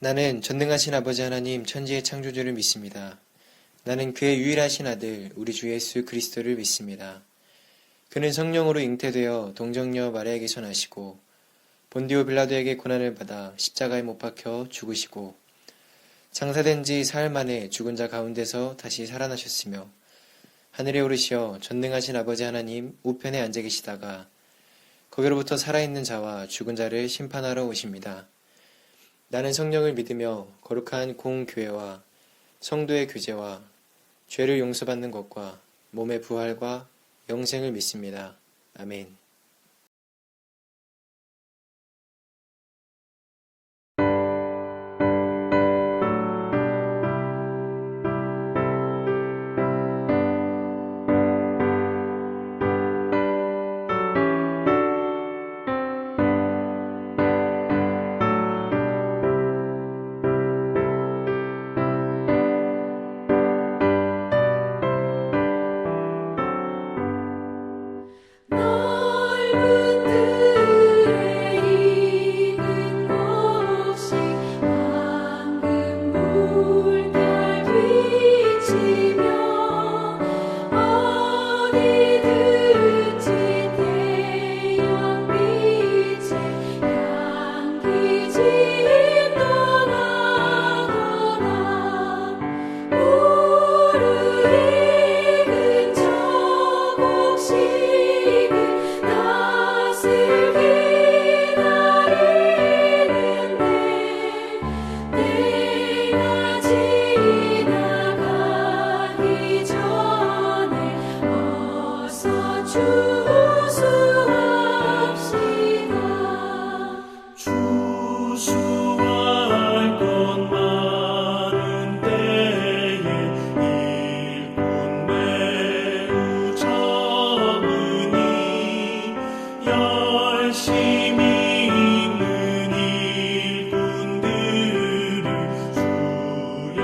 나는 전능하신 아버지 하나님 천지의 창조주를 믿습니다. 나는 그의 유일하신 아들 우리 주 예수 그리스도를 믿습니다. 그는 성령으로 잉태되어 동정녀 마리아에게서 나시고 본디오 빌라도에게 고난을 받아 십자가에 못 박혀 죽으시고 장사된 지 사흘 만에 죽은 자 가운데서 다시 살아나셨으며 하늘에 오르시어 전능하신 아버지 하나님 우편에 앉아 계시다가 거기로부터 살아있는 자와 죽은 자를 심판하러 오십니다. 나는 성령을 믿으며 거룩한 공교회와 성도의 교제와 죄를 용서받는 것과 몸의 부활과 영생을 믿습니다. 아멘. 넓은 들에 있는 곳이 황금 물결 비치며 어디든지 태양빛에 향기 진동하도다 무르 익은 저곡식은 낯을 기다리는데 내가 지나가기 전에 어서 추수합시다. 추수할 것 많은 때에 일꾼 매우 적으니 열심히 있는 일꾼들을 수여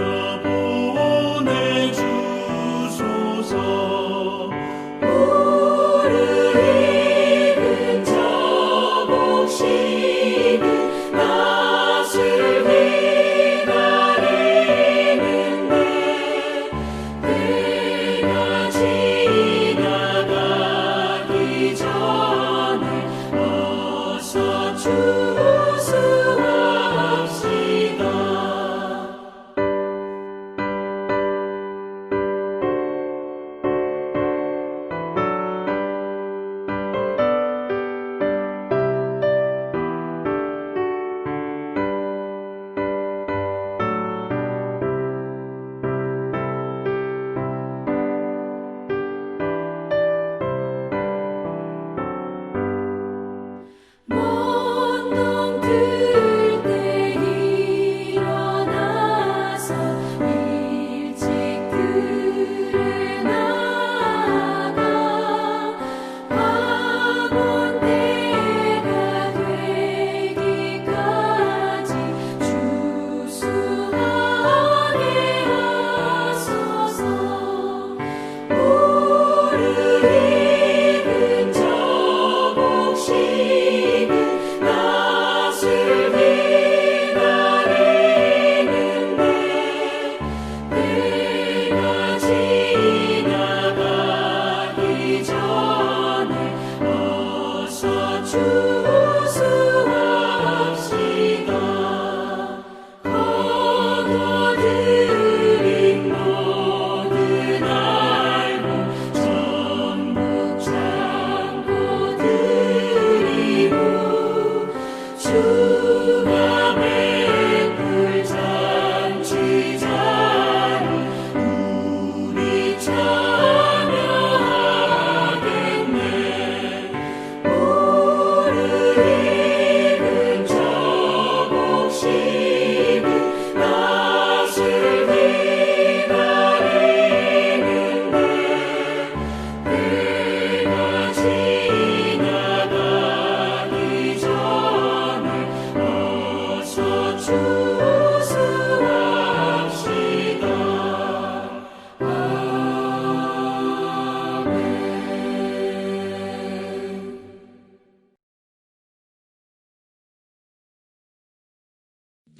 보내주소서. 무르 익은 저곡식은 낯을 기다리는데 내가 지나가기 전에 어서 추수합시다. 먼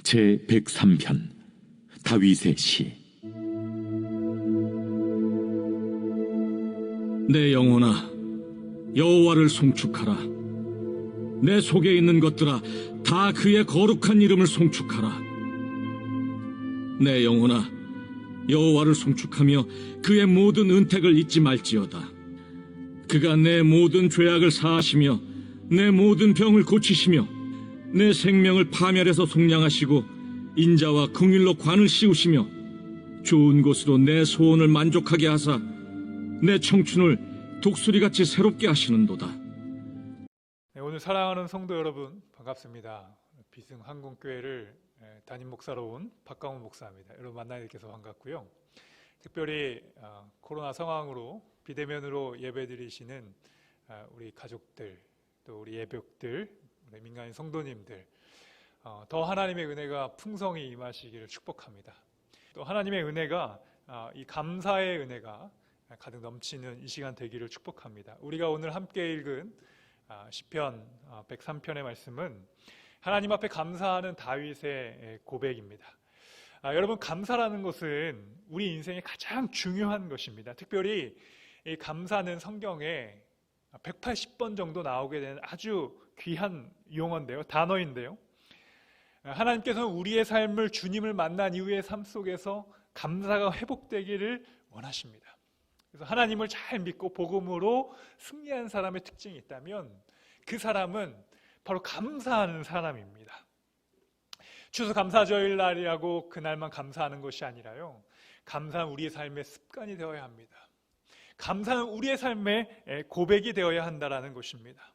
제103편 다윗의 시. 내 영혼아, 여호와를 송축하라. 내 속에 있는 것들아, 다 그의 거룩한 이름을 송축하라. 내 영혼아, 여호와를 송축하며 그의 모든 은택을 잊지 말지어다. 그가 내 모든 죄악을 사하시며 내 모든 병을 고치시며 내 생명을 파멸해서 속량하시고 인자와 긍휼로 관을 씌우시며 좋은 곳으로 내 소원을 만족하게 하사 내 청춘을 독수리같이 새롭게 하시는도다. 네, 오늘 사랑하는 성도 여러분 반갑습니다. 비승 한국교회를 담임 목사로 온 박강훈 목사입니다. 여러분 만나게 돼서 반갑고요. 특별히 코로나 상황으로 비대면으로 예배드리시는 우리 가족들, 또 우리 예배들, 우리 민간인 성도님들, 더 하나님의 은혜가 풍성히 임하시기를 축복합니다. 또 하나님의 은혜가, 이 감사의 은혜가 가득 넘치는 이 시간 되기를 축복합니다. 우리가 오늘 함께 읽은 시편 103편의 말씀은 하나님 앞에 감사하는 다윗의 고백입니다. 여러분, 감사라는 것은 우리 인생의 가장 중요한 것입니다. 특별히 이 감사는 성경에 180번 정도 나오게 되는 아주 귀한 용어인데요, 단어인데요. 하나님께서는 우리의 삶을 주님을 만난 이후의 삶 속에서 감사가 회복되기를 원하십니다. 그래서 하나님을 잘 믿고 복음으로 승리한 사람의 특징이 있다면 그 사람은 바로 감사하는 사람입니다. 추수감사절일 날이라고 그날만 감사하는 것이 아니라요, 감사는 우리의 삶의 습관이 되어야 합니다. 감사는 우리의 삶의 고백이 되어야 한다는 것입니다.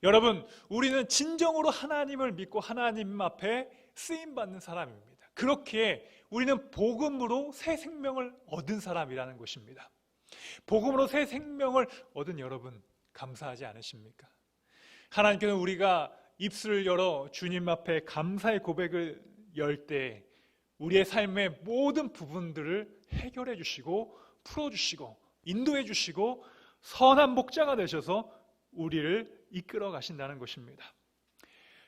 여러분, 우리는 진정으로 하나님을 믿고 하나님 앞에 쓰임받는 사람입니다. 그렇기에 우리는 복음으로 새 생명을 얻은 사람이라는 것입니다. 복음으로 새 생명을 얻은 여러분, 감사하지 않으십니까? 하나님께서는 우리가 입술을 열어 주님 앞에 감사의 고백을 열 때 우리의 삶의 모든 부분들을 해결해 주시고 풀어주시고 인도해 주시고 선한 목자가 되셔서 우리를 이끌어 가신다는 것입니다.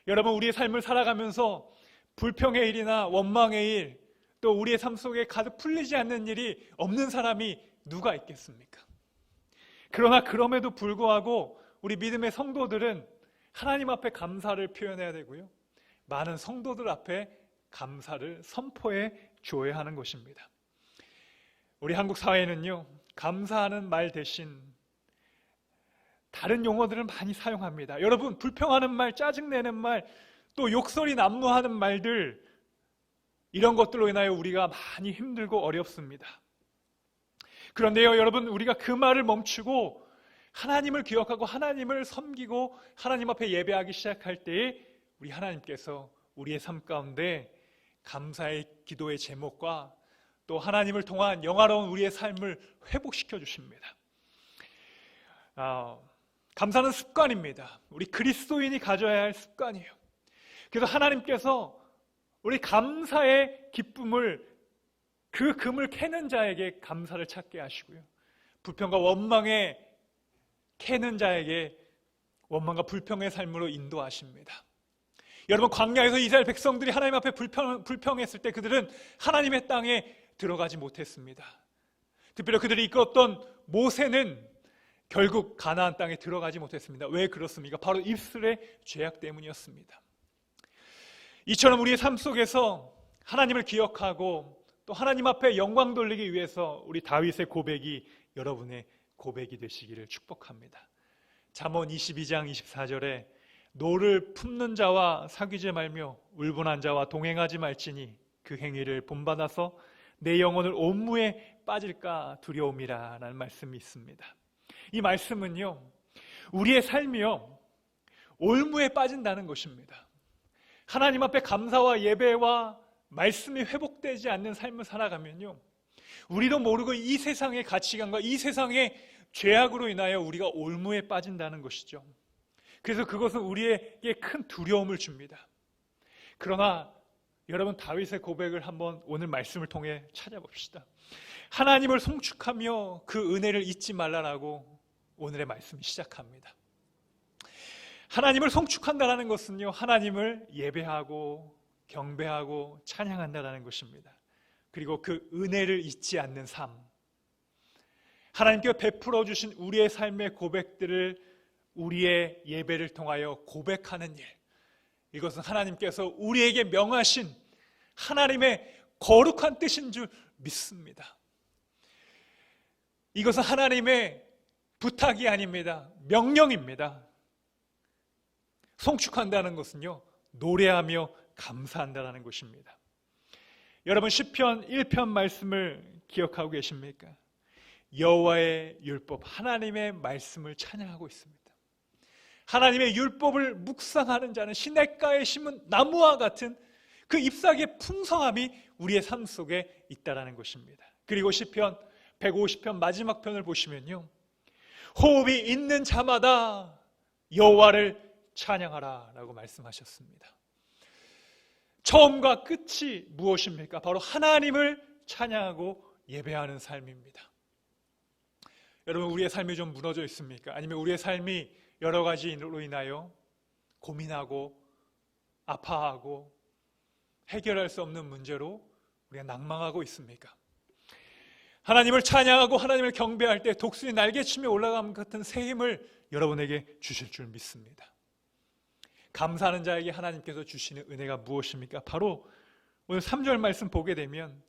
여러분, 우리의 삶을 살아가면서 불평의 일이나 원망의 일, 또 우리의 삶 속에 가득 풀리지 않는 일이 없는 사람이 누가 있겠습니까? 그러나 그럼에도 불구하고 우리 믿음의 성도들은 하나님 앞에 감사를 표현해야 되고요, 많은 성도들 앞에 감사를 선포해 줘야 하는 것입니다. 우리 한국 사회는요, 감사하는 말 대신 다른 용어들을 많이 사용합니다. 여러분, 불평하는 말, 짜증내는 말, 또 욕설이 난무하는 말들, 이런 것들로 인하여 우리가 많이 힘들고 어렵습니다. 그런데요, 여러분, 우리가 그 말을 멈추고 하나님을 기억하고 하나님을 섬기고 하나님 앞에 예배하기 시작할 때에 우리 하나님께서 우리의 삶 가운데 감사의 기도의 제목과 또 하나님을 통한 영화로운 우리의 삶을 회복시켜 주십니다. 감사는 습관입니다. 우리 그리스도인이 가져야 할 습관이에요. 그래서 하나님께서 우리 감사의 기쁨을, 그 금을 캐는 자에게 감사를 찾게 하시고요, 불평과 원망에 캐는 자에게 원망과 불평의 삶으로 인도하십니다. 여러분, 광야에서 이스라엘 백성들이 하나님 앞에 불평했을 때 그들은 하나님의 땅에 들어가지 못했습니다. 특별히 그들이 이끌었던 모세는 결국 가나안 땅에 들어가지 못했습니다. 왜 그렇습니까? 바로 입술의 죄악 때문이었습니다. 이처럼 우리의 삶 속에서 하나님을 기억하고 또 하나님 앞에 영광 돌리기 위해서 우리 다윗의 고백이 여러분의 고백이 되시기를 축복합니다. 잠언 22장 24절에 노를 품는 자와 사귀지 말며 울분한 자와 동행하지 말지니 그 행위를 본받아서 내 영혼을 온무에 빠질까 두려움이라 라는 말씀이 있습니다. 이 말씀은요, 우리의 삶이요, 올무에 빠진다는 것입니다. 하나님 앞에 감사와 예배와 말씀이 회복되지 않는 삶을 살아가면요, 우리도 모르고 이 세상의 가치관과 이 세상의 죄악으로 인하여 우리가 올무에 빠진다는 것이죠. 그래서 그것은 우리에게 큰 두려움을 줍니다. 그러나 여러분, 다윗의 고백을 한번 오늘 말씀을 통해 찾아봅시다. 하나님을 송축하며 그 은혜를 잊지 말라라고 오늘의 말씀이 시작합니다. 하나님을 송축한다는 것은요, 하나님을 예배하고 경배하고 찬양한다라는 것입니다. 그리고 그 은혜를 잊지 않는 삶, 하나님께서 베풀어 주신 우리의 삶의 고백들을 우리의 예배를 통하여 고백하는 일, 이것은 하나님께서 우리에게 명하신 하나님의 거룩한 뜻인 줄 믿습니다. 이것은 하나님의 부탁이 아닙니다. 명령입니다. 송축한다는 것은요, 노래하며 감사한다는 것입니다. 여러분 시편 1편 말씀을 기억하고 계십니까? 여호와의 율법, 하나님의 말씀을 찬양하고 있습니다. 하나님의 율법을 묵상하는 자는 시냇가에 심은 나무와 같은 그 잎사귀의 풍성함이 우리의 삶 속에 있다는 것입니다. 그리고 시편 150편 마지막 편을 보시면요, 호흡이 있는 자마다 여호와를 찬양하라 라고 말씀하셨습니다. 처음과 끝이 무엇입니까? 바로 하나님을 찬양하고 예배하는 삶입니다. 여러분, 우리의 삶이 좀 무너져 있습니까? 아니면 우리의 삶이 여러 가지로 인하여 고민하고 아파하고 해결할 수 없는 문제로 우리가 낭망하고 있습니까? 하나님을 찬양하고 하나님을 경배할 때 독수리 날개치며 올라감 같은 새 힘을 여러분에게 주실 줄 믿습니다. 감사하는 자에게 하나님께서 주시는 은혜가 무엇입니까? 바로 오늘 3절 말씀 보게 되면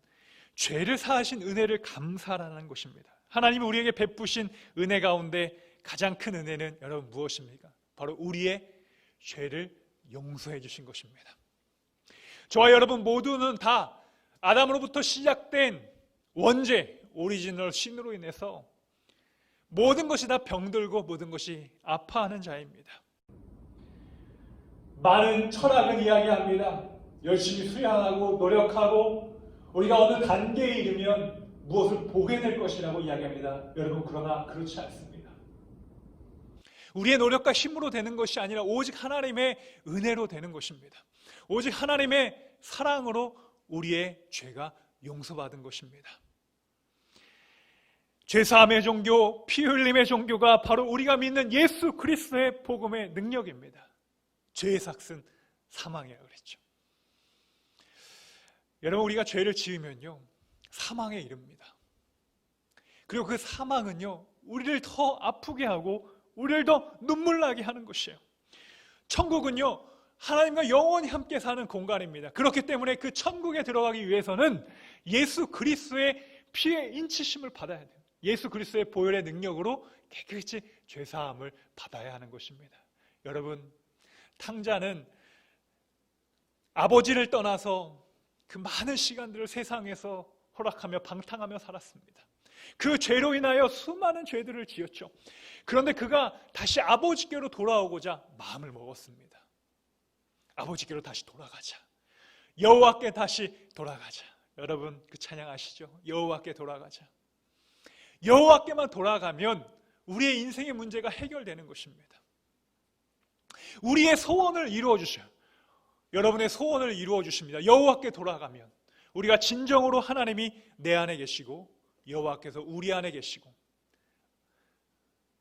죄를 사하신 은혜를 감사하라는 것입니다. 하나님이 우리에게 베푸신 은혜 가운데 가장 큰 은혜는 여러분 무엇입니까? 바로 우리의 죄를 용서해 주신 것입니다. 저와 여러분 모두는 다 아담으로부터 시작된 원죄, 오리지널 신으로 인해서 모든 것이 다 병들고 모든 것이 아파하는 자입니다. 많은 철학은 이야기합니다. 열심히 수양하고 노력하고 우리가 어느 단계에 이르면 무엇을 보게 될 것이라고 이야기합니다. 여러분, 그러나 그렇지 않습니다. 우리의 노력과 힘으로 되는 것이 아니라 오직 하나님의 은혜로 되는 것입니다. 오직 하나님의 사랑으로 우리의 죄가 용서받은 것입니다. 죄사함의 종교, 피 흘림의 종교가 바로 우리가 믿는 예수 그리스도의 복음의 능력입니다. 죄의 삭은 사망이라고 그랬죠. 여러분, 우리가 죄를 지으면요, 사망에 이릅니다. 그리고 그 사망은요, 우리를 더 아프게 하고 우리를 더 눈물 나게 하는 것이에요. 천국은요, 하나님과 영원히 함께 사는 공간입니다. 그렇기 때문에 그 천국에 들어가기 위해서는 예수 그리스도의 피의 인치심을 받아야 돼요. 예수 그리스도의 보혈의 능력으로 깨끗이 죄사함을 받아야 하는 것입니다. 여러분, 탕자는 아버지를 떠나서 그 많은 시간들을 세상에서 허락하며 방탕하며 살았습니다. 그 죄로 인하여 수많은 죄들을 지었죠. 그런데 그가 다시 아버지께로 돌아오고자 마음을 먹었습니다. 아버지께로 다시 돌아가자. 여호와께 다시 돌아가자. 여러분, 그 찬양 아시죠? 여호와께 돌아가자. 여호와께만 돌아가면 우리의 인생의 문제가 해결되는 것입니다. 우리의 소원을 이루어 주셔요. 여러분의 소원을 이루어 주십니다. 여호와께 돌아가면 우리가 진정으로 하나님이 내 안에 계시고 여호와께서 우리 안에 계시고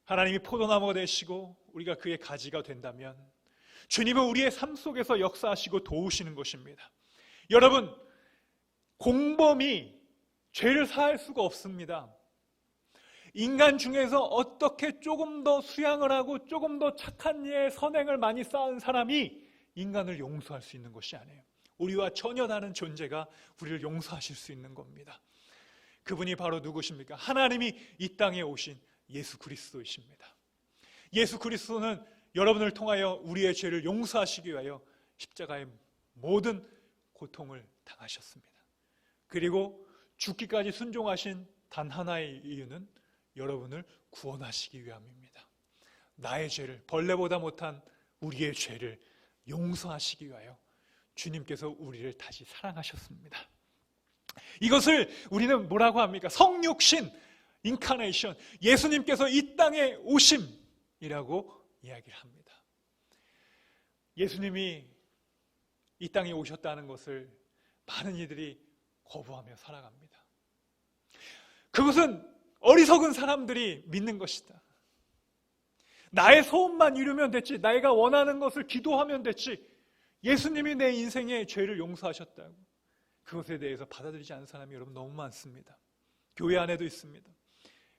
하나님이 포도나무가 되시고 우리가 그의 가지가 된다면 주님은 우리의 삶 속에서 역사하시고 도우시는 것입니다. 여러분, 공범이 죄를 사할 수가 없습니다. 인간 중에서 어떻게 조금 더 수양을 하고 조금 더 착한 예, 선행을 많이 쌓은 사람이 인간을 용서할 수 있는 것이 아니에요. 우리와 전혀 다른 존재가 우리를 용서하실 수 있는 겁니다. 그분이 바로 누구십니까? 하나님이 이 땅에 오신 예수 그리스도이십니다. 예수 그리스도는 여러분을 통하여 우리의 죄를 용서하시기 위하여 십자가의 모든 고통을 당하셨습니다. 그리고 죽기까지 순종하신 단 하나의 이유는 여러분을 구원하시기 위함입니다. 나의 죄를, 벌레보다 못한 우리의 죄를 용서하시기 위하여 주님께서 우리를 다시 사랑하셨습니다. 이것을 우리는 뭐라고 합니까? 성육신, 인카네이션, 예수님께서 이 땅에 오심이라고 이야기를 합니다. 예수님이 이 땅에 오셨다는 것을 많은 이들이 거부하며 살아갑니다. 그것은 어리석은 사람들이 믿는 것이다. 나의 소원만 이루면 됐지, 내가 원하는 것을 기도하면 됐지, 예수님이 내 인생의 죄를 용서하셨다고 그것에 대해서 받아들이지 않는 사람이 여러분 너무 많습니다. 교회 안에도 있습니다.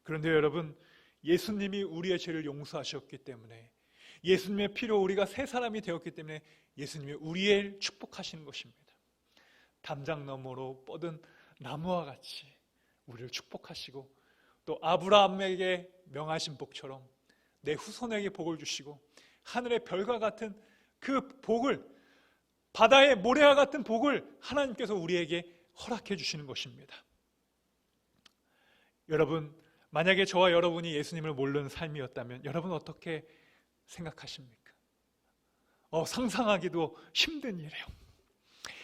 그런데 여러분, 예수님이 우리의 죄를 용서하셨기 때문에, 예수님의 피로 우리가 새 사람이 되었기 때문에 예수님이 우리의 축복하시는 것입니다. 담장 너머로 뻗은 나무와 같이 우리를 축복하시고, 또 아브라함에게 명하신 복처럼 내 후손에게 복을 주시고, 하늘의 별과 같은 그 복을, 바다의 모래와 같은 복을 하나님께서 우리에게 허락해 주시는 것입니다. 여러분, 만약에 저와 여러분이 예수님을 모르는 삶이었다면 여러분 어떻게 생각하십니까? 상상하기도 힘든 일이에요.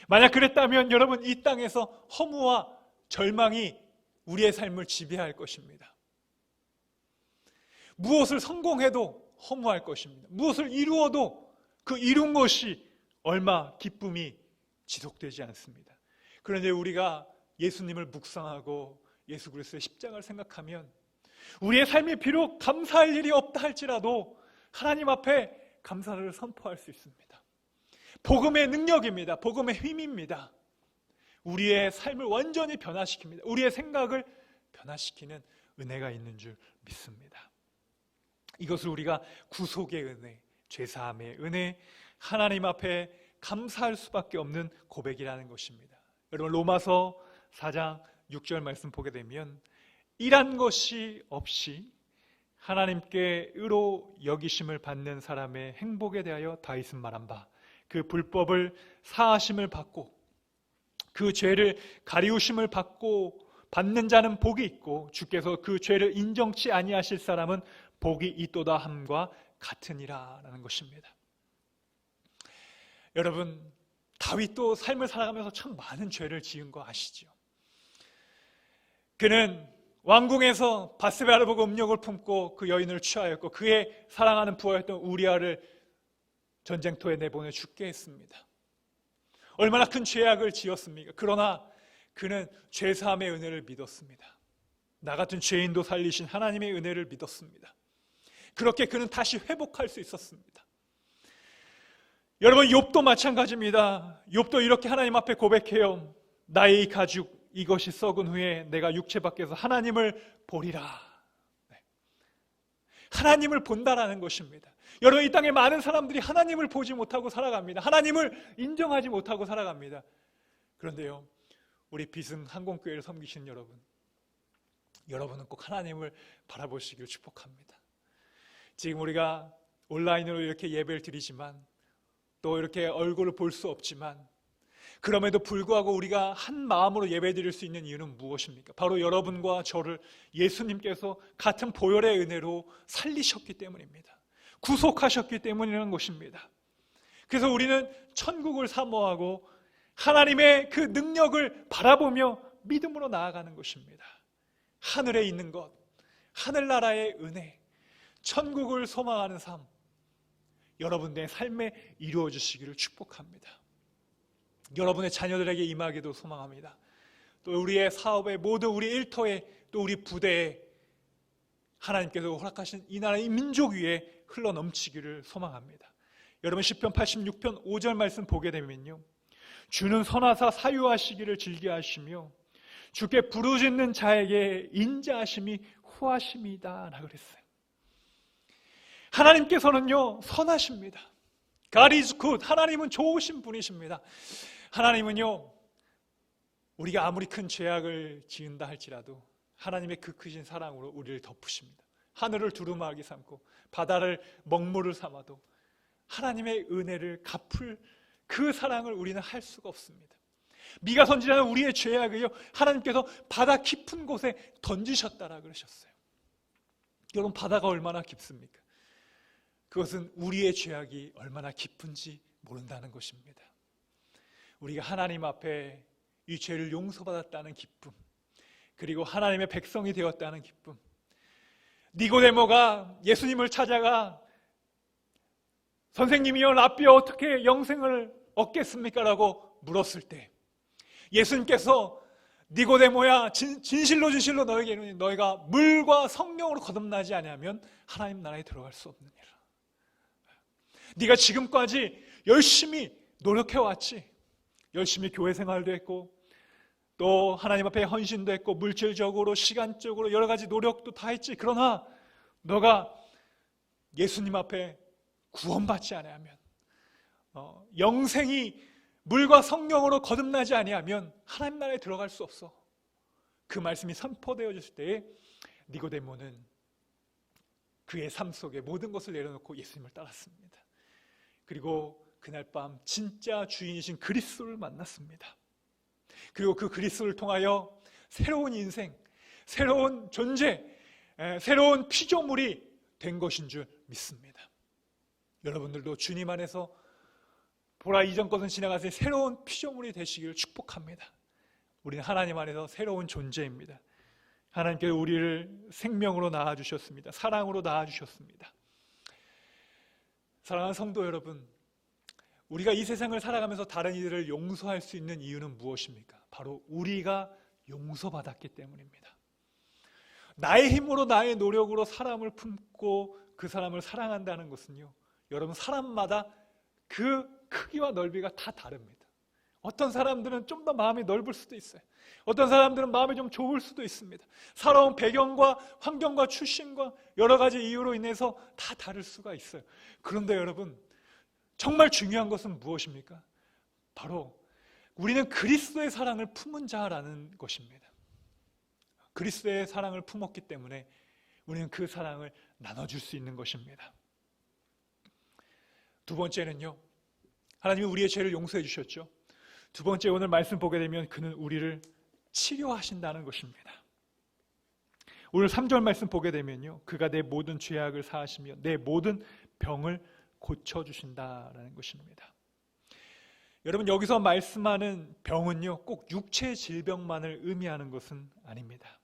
만약 그랬다면 여러분, 이 땅에서 허무와 절망이 우리의 삶을 지배할 것입니다. 무엇을 성공해도 허무할 것입니다. 무엇을 이루어도 그 이룬 것이 얼마 기쁨이 지속되지 않습니다. 그런데 우리가 예수님을 묵상하고 예수 그리스도의 십자가를 생각하면 우리의 삶이 비록 감사할 일이 없다 할지라도 하나님 앞에 감사를 선포할 수 있습니다. 복음의 능력입니다. 복음의 힘입니다. 우리의 삶을 완전히 변화시킵니다. 우리의 생각을 변화시키는 은혜가 있는 줄 믿습니다. 이것을 우리가 구속의 은혜, 죄사함의 은혜, 하나님 앞에 감사할 수밖에 없는 고백이라는 것입니다. 여러분, 로마서 4장 6절 말씀 보게 되면 일한 것이 없이 하나님께 의로 여기심을 받는 사람의 행복에 대하여 다윗은 말한 바, 그 불법을 사하심을 받고 그 죄를 가리우심을 받고 받는 자는 복이 있고 주께서 그 죄를 인정치 아니하실 사람은 복이 있도다 함과 같으니라 라는 것입니다. 여러분, 다윗도 삶을 살아가면서 참 많은 죄를 지은 거 아시죠? 그는 왕궁에서 바세바를 보고 음욕을 품고 그 여인을 취하였고 그의 사랑하는 부하였던 우리아를 전쟁터에 내보내 죽게 했습니다. 얼마나 큰 죄악을 지었습니까? 그러나 그는 죄사함의 은혜를 믿었습니다. 나 같은 죄인도 살리신 하나님의 은혜를 믿었습니다. 그렇게 그는 다시 회복할 수 있었습니다. 여러분, 욥도 마찬가지입니다. 욥도 이렇게 하나님 앞에 고백해요. 나의 이 가죽 이것이 썩은 후에 내가 육체 밖에서 하나님을 보리라. 하나님을 본다라는 것입니다. 여러분, 이 땅에 많은 사람들이 하나님을 보지 못하고 살아갑니다. 하나님을 인정하지 못하고 살아갑니다. 그런데요, 우리 비승 항공교회를 섬기시는 여러분은 꼭 하나님을 바라보시기를 축복합니다. 지금 우리가 온라인으로 이렇게 예배를 드리지만 또 이렇게 얼굴을 볼 수 없지만 그럼에도 불구하고 우리가 한 마음으로 예배 드릴 수 있는 이유는 무엇입니까? 바로 여러분과 저를 예수님께서 같은 보혈의 은혜로 살리셨기 때문입니다. 구속하셨기 때문이라는 것입니다. 그래서 우리는 천국을 사모하고 하나님의 그 능력을 바라보며 믿음으로 나아가는 것입니다. 하늘에 있는 것, 하늘나라의 은혜, 천국을 소망하는 삶, 여러분의 삶에 이루어 주시기를 축복합니다. 여러분의 자녀들에게 임하기도 소망합니다. 또 우리의 사업에, 모든 우리 일터에, 또 우리 부대에 하나님께서 허락하신 이 나라의 민족 위에 흘러 넘치기를 소망합니다. 여러분, 시편 86편 5절 말씀 보게 되면요, 주는 선하사 사유하시기를 즐겨하시며 주께 부르짖는 자에게 인자하심이 후하심이다 라고 그랬어요. 하나님께서는요 선하십니다. God is good. 하나님은 좋으신 분이십니다. 하나님은요, 우리가 아무리 큰 죄악을 지은다 할지라도 하나님의 그 크신 사랑으로 우리를 덮으십니다. 하늘을 두루마기 삼고 바다를 먹물을 삼아도 하나님의 은혜를 갚을 그 사랑을 우리는 할 수가 없습니다. 미가 선지자는 우리의 죄악을요 하나님께서 바다 깊은 곳에 던지셨다라 그러셨어요. 여러분, 바다가 얼마나 깊습니까? 그것은 우리의 죄악이 얼마나 깊은지 모른다는 것입니다. 우리가 하나님 앞에 이 죄를 용서받았다는 기쁨, 그리고 하나님의 백성이 되었다는 기쁨. 니고데모가 예수님을 찾아가 선생님이여, 랍비여, 어떻게 영생을 얻겠습니까? 라고 물었을 때 예수님께서 니고데모야, 진실로 진실로 너에게 이르노니 너희가 물과 성령으로 거듭나지 아니하면 하나님 나라에 들어갈 수 없느니라. 네가 지금까지 열심히 노력해왔지. 열심히 교회 생활도 했고 또 하나님 앞에 헌신도 했고 물질적으로 시간적으로 여러 가지 노력도 다 했지. 그러나 너가 예수님 앞에 구원받지 아니하면 영생이 물과 성령으로 거듭나지 아니하면 하나님 나라에 들어갈 수 없어. 그 말씀이 선포되어졌을 때에 니고데모는 그의 삶 속에 모든 것을 내려놓고 예수님을 따랐습니다. 그리고 그날 밤 진짜 주인이신 그리스도를 만났습니다. 그리고 그 그리스도를 통하여 새로운 인생, 새로운 존재, 새로운 피조물이 된 것인 줄 믿습니다. 여러분들도 주님 안에서 보라 이전 것은 지나가서 새로운 피조물이 되시기를 축복합니다. 우리는 하나님 안에서 새로운 존재입니다. 하나님께서 우리를 생명으로 낳아주셨습니다. 사랑으로 낳아주셨습니다. 사랑하는 성도 여러분, 우리가 이 세상을 살아가면서 다른 이들을 용서할 수 있는 이유는 무엇입니까? 바로 우리가 용서받았기 때문입니다. 나의 힘으로 나의 노력으로 사람을 품고 그 사람을 사랑한다는 것은요, 여러분 사람마다 그 크기와 넓이가 다 다릅니다. 어떤 사람들은 좀 더 마음이 넓을 수도 있어요. 어떤 사람들은 마음이 좀 좁을 수도 있습니다. 살아온 배경과 환경과 출신과 여러 가지 이유로 인해서 다 다를 수가 있어요. 그런데 여러분, 정말 중요한 것은 무엇입니까? 바로 우리는 그리스도의 사랑을 품은 자라는 것입니다. 그리스도의 사랑을 품었기 때문에 우리는 그 사랑을 나눠줄 수 있는 것입니다. 두 번째는요, 하나님이 우리의 죄를 용서해 주셨죠. 두 번째, 오늘 말씀 보게 되면 그는 우리를 치료하신다는 것입니다. 오늘 3절 말씀 보게 되면요, 그가 내 모든 죄악을 사하시며 내 모든 병을 고쳐주신다라는 것입니다. 여러분, 여기서 말씀하는 병은요, 꼭 육체 질병만을 의미하는 것은 아닙니다.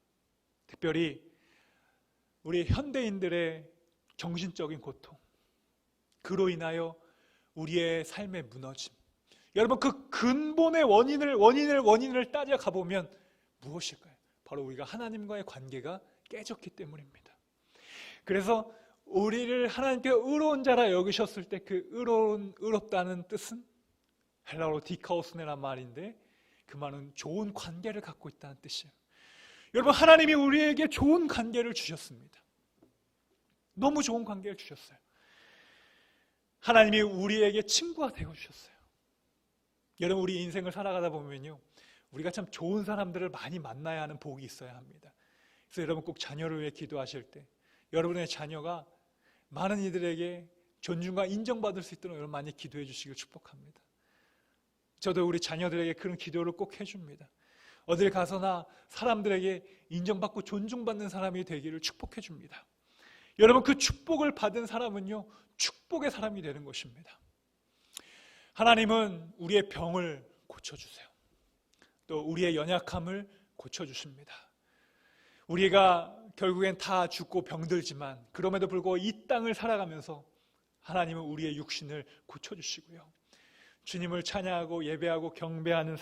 특별히 우리 현대인들의 정신적인 고통, 그로 인하여 우리의 삶의 무너짐, 여러분 그 근본의 원인을 따져가 보면 무엇일까요? 바로 우리가 하나님과의 관계가 깨졌기 때문입니다. 그래서 우리를 하나님께 의로운 자라 여기셨을 때 그 의롭다는 뜻은 헬라어로 디카오스네란 말인데 그 말은 좋은 관계를 갖고 있다는 뜻이에요. 여러분, 하나님이 우리에게 좋은 관계를 주셨습니다. 너무 좋은 관계를 주셨어요. 하나님이 우리에게 친구가 되어 주셨어요. 여러분, 우리 인생을 살아가다 보면요, 우리가 참 좋은 사람들을 많이 만나야 하는 복이 있어야 합니다. 그래서 여러분 꼭 자녀를 위해 기도하실 때 여러분의 자녀가 많은 이들에게 존중과 인정받을 수 있도록 여러분 많이 기도해 주시길 축복합니다. 저도 우리 자녀들에게 그런 기도를 꼭 해줍니다. 어딜 가서나 사람들에게 인정받고 존중받는 사람이 되기를 축복해 줍니다. 여러분, 그 축복을 받은 사람은요, 축복의 사람이 되는 것입니다. 하나님은 우리의 병을 고쳐주세요. 또 우리의 연약함을 고쳐주십니다. 우리가 결국엔 다 죽고 병들지만 그럼에도 불구하고 이 땅을 살아가면서 하나님은 우리의 육신을 고쳐주시고요, 주님을 찬양하고 예배하고 경배하는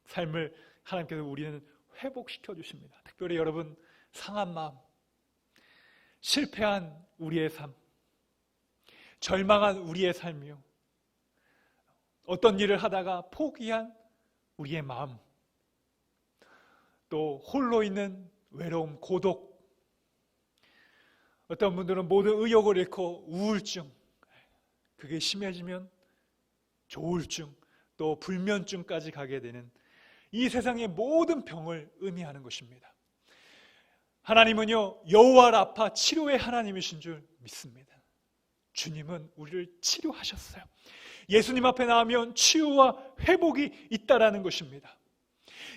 삶을 하나님께서 우리는 회복시켜 주십니다. 특별히 여러분, 상한 마음, 실패한 우리의 삶, 절망한 우리의 삶이요, 어떤 일을 하다가 포기한 우리의 마음, 또 홀로 있는 외로움, 고독, 어떤 분들은 모든 의욕을 잃고 우울증, 그게 심해지면 조울증, 또 불면증까지 가게 되는 이 세상의 모든 병을 의미하는 것입니다. 하나님은요, 여호와 라파, 치료의 하나님이신 줄 믿습니다. 주님은 우리를 치료하셨어요. 예수님 앞에 나오면 치유와 회복이 있다라는 것입니다.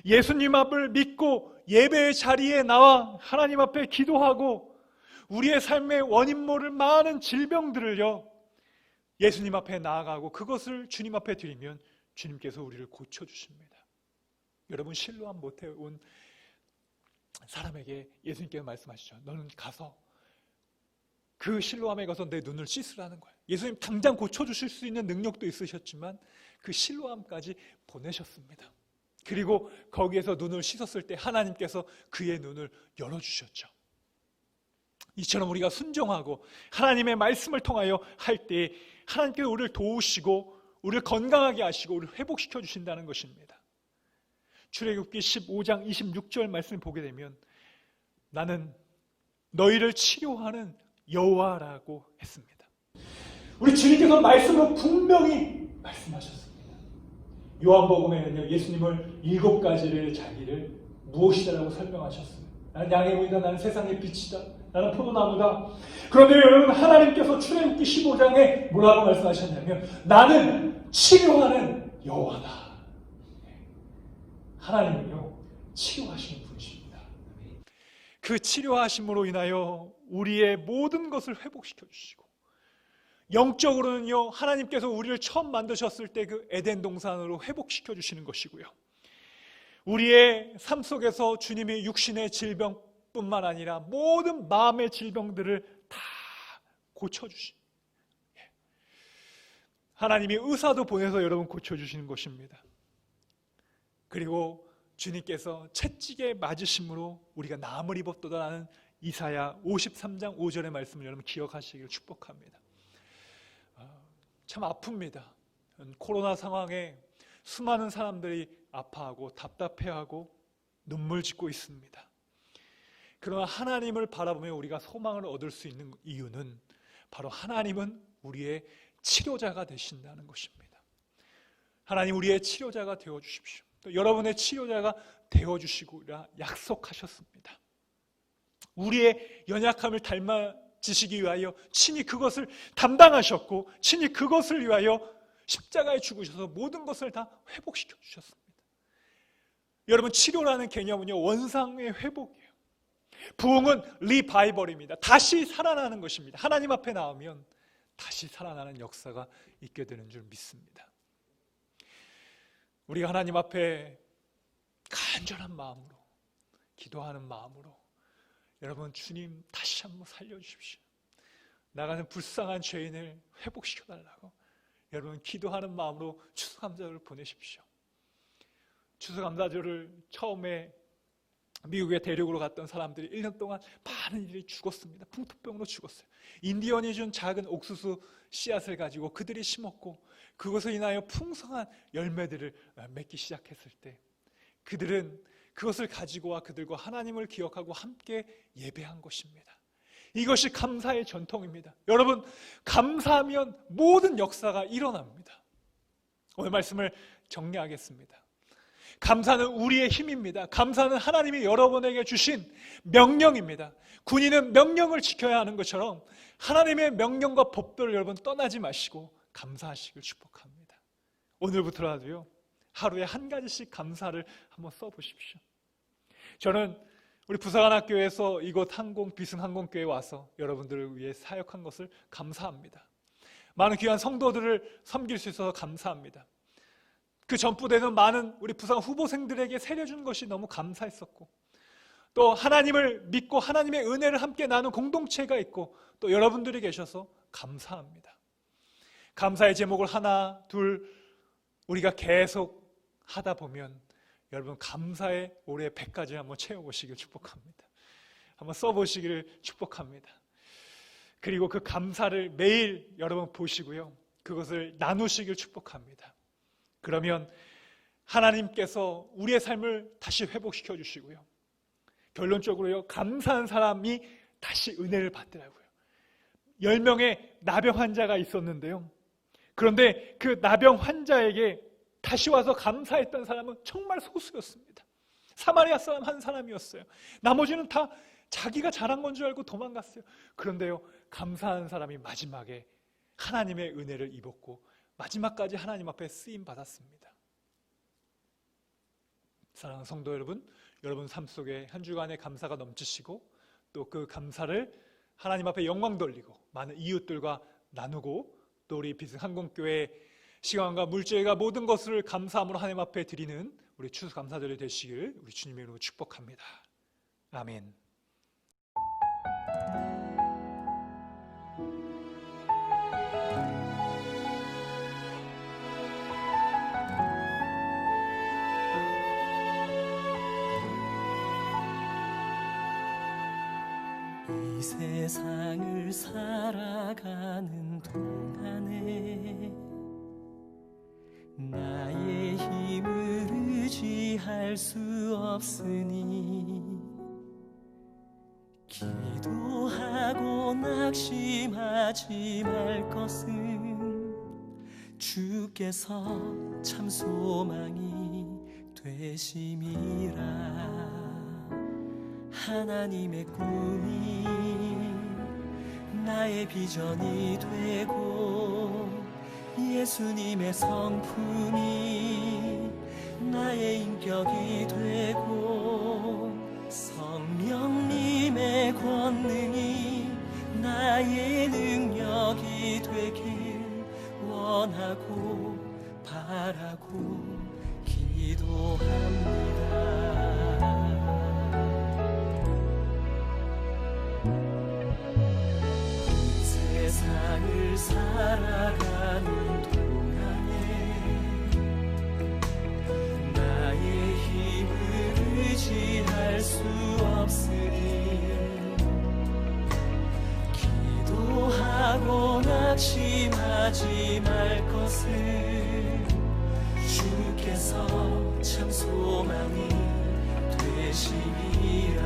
예수님 앞을 믿고 예배의 자리에 나와 하나님 앞에 기도하고 우리의 삶의 원인 모를 많은 질병들을요, 예수님 앞에 나아가고 그것을 주님 앞에 드리면 주님께서 우리를 고쳐주십니다. 여러분, 실로암 못해 온 사람에게 예수님께서 말씀하시죠. 너는 가서 그 실로암에 가서 내 눈을 씻으라는 거예요. 예수님 당장 고쳐주실 수 있는 능력도 있으셨지만 그 실로암까지 보내셨습니다. 그리고 거기에서 눈을 씻었을 때 하나님께서 그의 눈을 열어주셨죠. 이처럼 우리가 순종하고 하나님의 말씀을 통하여 할 때 하나님께서 우리를 도우시고 우리를 건강하게 하시고 우리를 회복시켜 주신다는 것입니다. 출애굽기 15장 26절 말씀을 보게 되면 나는 너희를 치료하는 여호와라고 했습니다. 우리 주님께서 말씀으로 분명히 말씀하셨습니다. 요한복음에는요, 예수님을 7가지를 자기를 무엇이다라고 설명하셨습니다. 나는 양의 문이다, 나는 세상의 빛이다, 나는 포도나무다. 그런데 여러분, 하나님께서 출애굽기 15장에 뭐라고 말씀하셨냐면 나는 치료하는 여호와다. 하나님은요, 치료하시는 분이십니다. 그 치료하심으로 인하여 우리의 모든 것을 회복시켜 주시고, 영적으로는요, 하나님께서 우리를 처음 만드셨을 때 그 에덴 동산으로 회복시켜 주시는 것이고요, 우리의 삶 속에서 주님이 육신의 질병뿐만 아니라 모든 마음의 질병들을 다 고쳐주십니다. 하나님이 의사도 보내서 여러분 고쳐주시는 것입니다. 그리고 주님께서 채찍에 맞으심으로 우리가 나음을 입었도다라는 이사야 53장 5절의 말씀을 여러분 기억하시기를 축복합니다. 참 아픕니다. 코로나 상황에 수많은 사람들이 아파하고 답답해하고 눈물 짓고 있습니다. 그러나 하나님을 바라보며 우리가 소망을 얻을 수 있는 이유는 바로 하나님은 우리의 치료자가 되신다는 것입니다. 하나님 우리의 치료자가 되어주십시오. 또 여러분의 치료자가 되어주시고라 약속하셨습니다. 우리의 연약함을 닮아지시기 위하여 친히 그것을 담당하셨고 친히 그것을 위하여 십자가에 죽으셔서 모든 것을 다 회복시켜 주셨습니다. 여러분, 치료라는 개념은요, 원상의 회복이에요. 부흥은 리바이벌입니다. 다시 살아나는 것입니다. 하나님 앞에 나오면 다시 살아나는 역사가 있게 되는 줄 믿습니다. 우리가 하나님 앞에 간절한 마음으로 기도하는 마음으로 여러분, 주님 다시 한번 살려주십시오. 나가는 불쌍한 죄인을 회복시켜달라고 여러분 기도하는 마음으로 추수감사절을 보내십시오. 추수감사절을 처음에 미국의 대륙으로 갔던 사람들이 1년 동안 많은 일이 죽었습니다. 풍토병으로 죽었어요. 인디언이 준 작은 옥수수 씨앗을 가지고 그들이 심었고 그것을 인하여 풍성한 열매들을 맺기 시작했을 때 그들은 그것을 가지고와 그들과 하나님을 기억하고 함께 예배한 것입니다. 이것이 감사의 전통입니다. 여러분, 감사하면 모든 역사가 일어납니다. 오늘 말씀을 정리하겠습니다. 감사는 우리의 힘입니다. 감사는 하나님이 여러분에게 주신 명령입니다. 군인은 명령을 지켜야 하는 것처럼 하나님의 명령과 법도를 여러분 떠나지 마시고 감사하시길 축복합니다. 오늘부터라도요, 하루에 한 가지씩 감사를 한번 써보십시오. 저는 우리 부사관학교에서 이곳 비승항공교회에 와서 여러분들을 위해 사역한 것을 감사합니다. 많은 귀한 성도들을 섬길 수 있어서 감사합니다. 그 전부대는 많은 우리 부상 후보생들에게 세려준 것이 너무 감사했었고 또 하나님을 믿고 하나님의 은혜를 함께 나눈 공동체가 있고 또 여러분들이 계셔서 감사합니다. 감사의 제목을 하나, 둘 우리가 계속 하다 보면 여러분 감사의 올해 100가지 한번 채워보시길 축복합니다. 한번 써보시기를 축복합니다. 그리고 그 감사를 매일 여러분 보시고요, 그것을 나누시길 축복합니다. 그러면 하나님께서 우리의 삶을 다시 회복시켜 주시고요, 결론적으로요, 감사한 사람이 다시 은혜를 받더라고요. 10명의 나병 환자가 있었는데요, 그런데 그 나병 환자에게 다시 와서 감사했던 사람은 정말 소수였습니다. 사마리아 사람 한 사람이었어요. 나머지는 다 자기가 잘한 건 줄 알고 도망갔어요. 그런데요, 감사한 사람이 마지막에 하나님의 은혜를 입었고 마지막까지 하나님 앞에 쓰임 받았습니다. 사랑하는 성도 여러분, 여러분 삶 속에 한 주간의 감사가 넘치시고 또 그 감사를 하나님 앞에 영광 돌리고 많은 이웃들과 나누고 또 우리 비승항공교회 시간과 물질과 모든 것을 감사함으로 하나님 앞에 드리는 우리 추수감사절이 되시길 우리 주님의 이름으로 축복합니다. 아멘. 이 세상을 살아가는 동안에 할 수 없으니 기도하고 낙심하지 말 것은 주께서 참 소망이 되심이라. 하나님의 꿈이 나의 비전이 되고 예수님의 성품이 나의 인격이 되고 성령님의 권능이 나의 능력이 되길 원하고 바라고 기도합니다. 세상을 살아가는 동안에 나의 힘을 의지할 수 없으니 기도하고 낙심하지 말 것을 주께서 참 소망이 되심이라.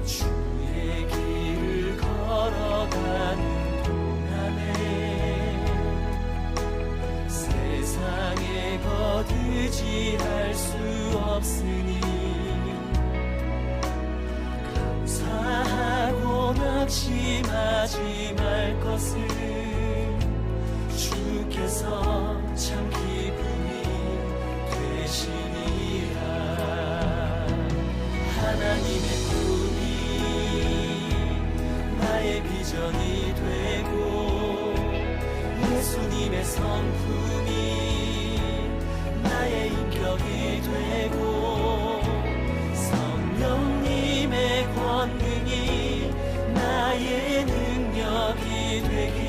주의 길을 걸어가는 동안에 세상에 거두지할 수 없으니 감사하고 낙심하지 말 것을 주께서 참 기쁨이 되시니라. 하나님의 꿈이 나의 비전이 되고 예수님의 성품이 나의 인격이 되고 성령님의 권능이 나의 능력이 되길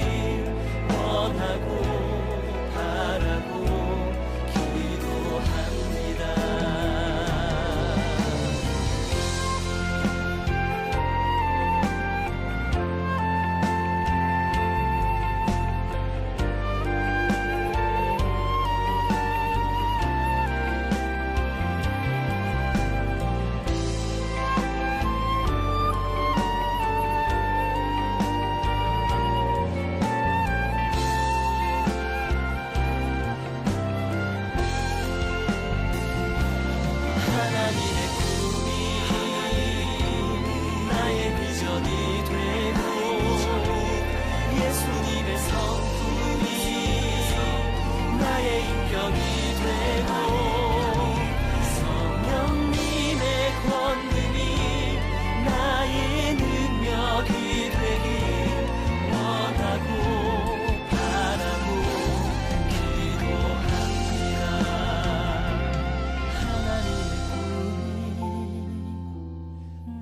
원하고 바라고 기도합니다. 하나님의 꿈이 나의 비전이 되고 예수님의 성품이 나의 인격이 되고 성령님의 권능이 나의 능력이 되길 원하고 바라고 기도합니다.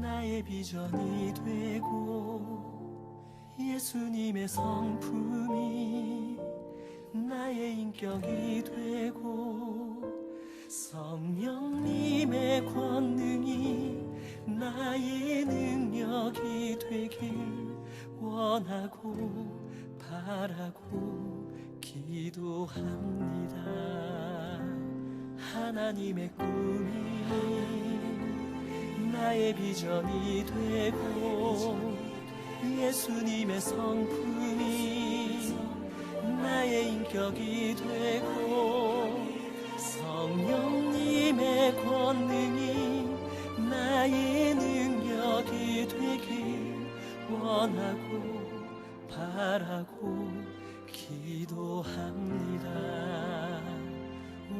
나의 비전이 되고 예수님의 성품이 나의 인격이 되고 성령님의 권능이 나의 능력이 되길 원하고 바라고 기도합니다. 하나님의 꿈이 나의 비전이 되고 예수님의 성품이 나의 인격이 되고 성령님의 권능이 나의 능력이 되길 원하고 바라고 기도합니다.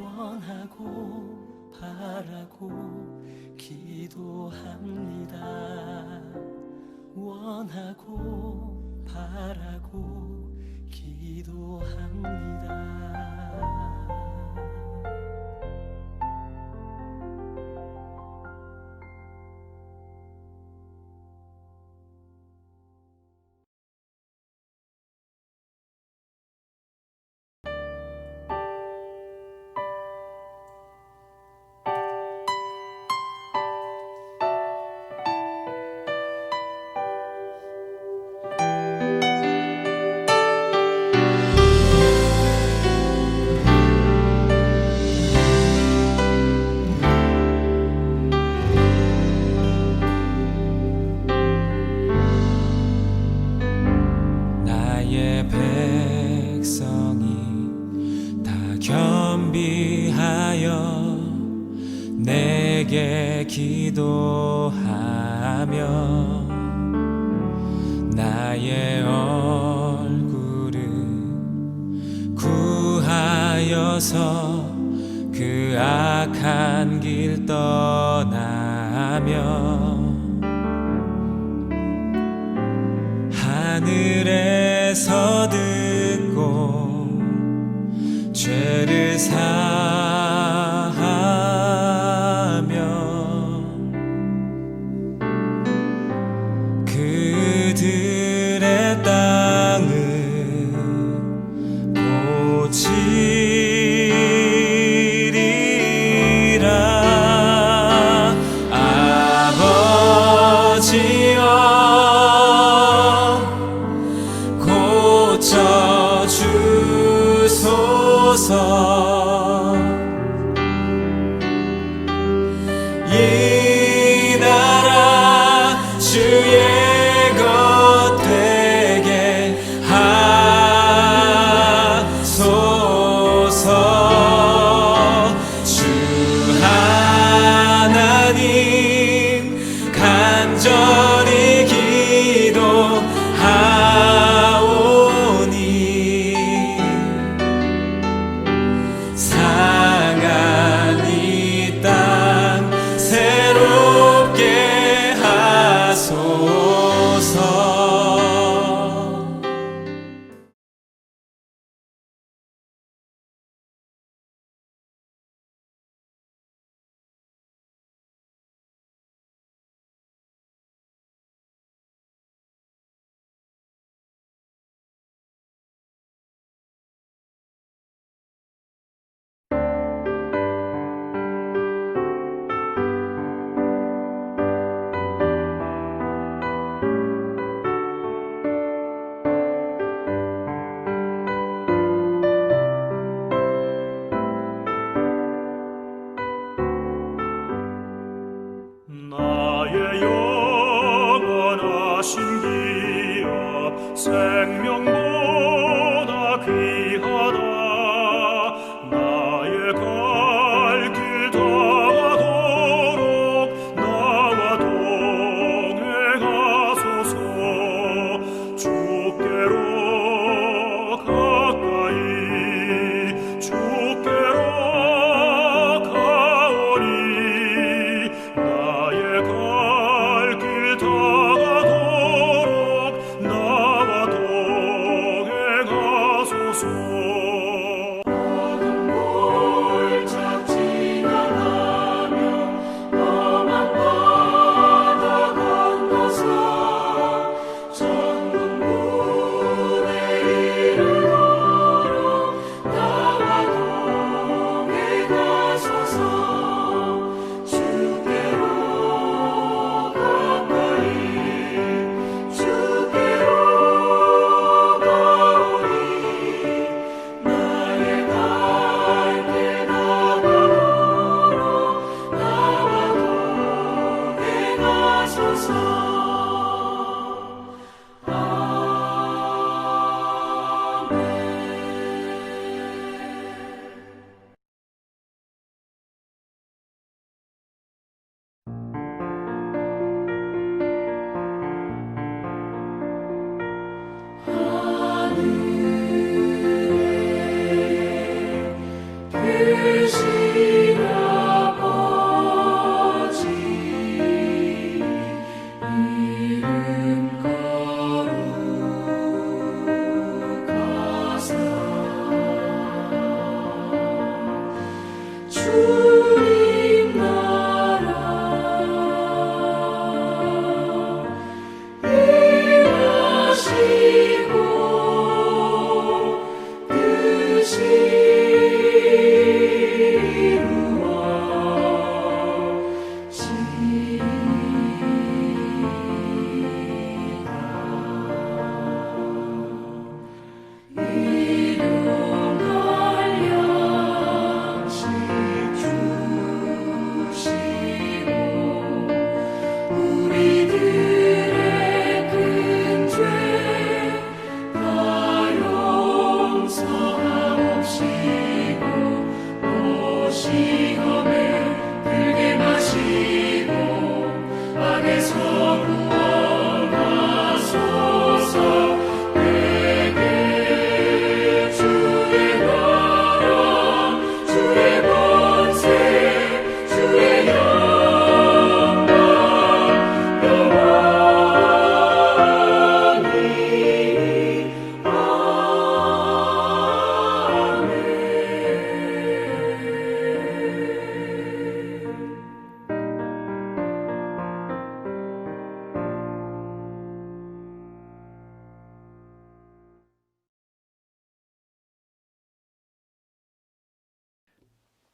원하고 바라고 기도합니다. 원하고 바라고 기도합니다. 겸비하여 내게 기도하며 나의 얼굴을 구하여서 그 악한 길 떠나며 하늘에서 듣고 죄를 사하며 그들의 땅을 고치리라. 아버지여 고쳐주소서. 이 나라 주의 것 되게 하소서. 주 하나님 간절히 기도하오니 상한 이 땅 새로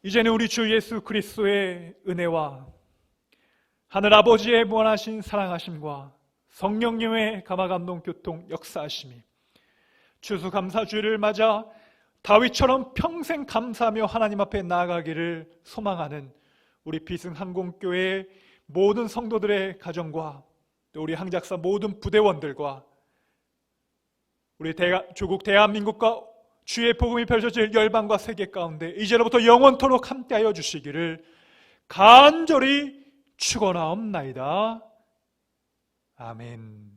이제는 우리 주 예수 그리스도의 은혜와 하늘 아버지의 무한하신 사랑하심과 성령님의 감화감동 교통 역사하심이 추수감사주일을 맞아 다윗처럼 평생 감사하며 하나님 앞에 나아가기를 소망하는 우리 비승항공교회의 모든 성도들의 가정과 또 우리 항작사 모든 부대원들과 우리 조국 대한민국과 주의 복음이 펼쳐질 열방과 세계 가운데 이제로부터 영원토록 함께하여 주시기를 간절히 축원하옵나이다. 아멘.